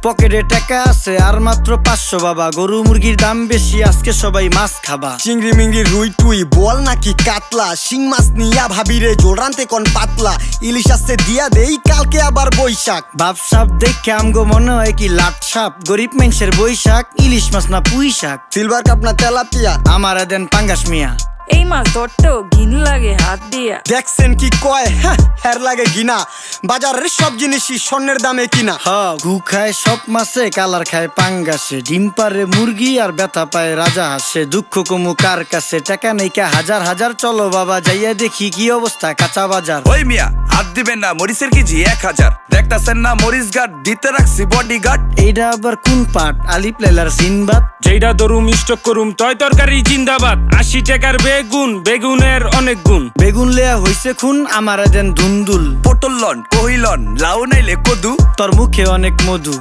পকেটে টাকা আছে আর মাত্র 500 বাবা। গরু মুরগির দাম বেশি, আজকে সবাই মাছ খাবা। চিংড়ি মিংড়ি রুই টুই বল নাকি কাতলা, শিং মাছ নিয়া ভাবিরে জোল রানতে কোন পাতলা। ইলিশ আসছে দিয়া দেই কালকে আবার বৈশাখ। বাপ সাপ দেখে আমগো মনে হয় কি লাট সাপ। গরিব মানুষের বৈশাখ, ইলিশ মাছ না পুঁই শাক। সিলভার কাপ না তেলাপিয়া, আমারে দেন পাঙ্গাস মিয়া। এই মাছ ধরতেও ঘিন লাগে হাত দিয়া। দেখছেন কি কয় হের লাগে গিনা। বাজারের সব জিনিসই স্বর্ণের দামে কিনা। হ ঘু খায় সব মাছে, কালার খায় পাঙ্গাসে। ডিম পারে মুরগি আর ব্যথা পায় রাজা হাসে। দুঃখ কমু কার কাছে, টাকা নেই কা হাজার হাজার। চলো বাবা যাইয়া দেখি কি অবস্থা কাঁচা বাজার। ওই মিয়া হাত দিবেন না, মরিচের কেজি 1000। দেখতাছেন না মরিচ গার্ড দিতে রাখছি বডি গার্ড। এইটা আবার কোন পাট? আলিপ লাইলার সিনবাদ। যেইটা ধরুম স্টক করুম তয় তরকারি জিন্দাবাদ। 80 টাকার বেগুন, বেগুনের অনেক গুণ। বেগুন লেয়া হইছে খুন, আমারে দেন ধুন্দুল। পটল লন, কহিলন, লাউ নাইলে কদু। তোর মুখে অনেক মধু।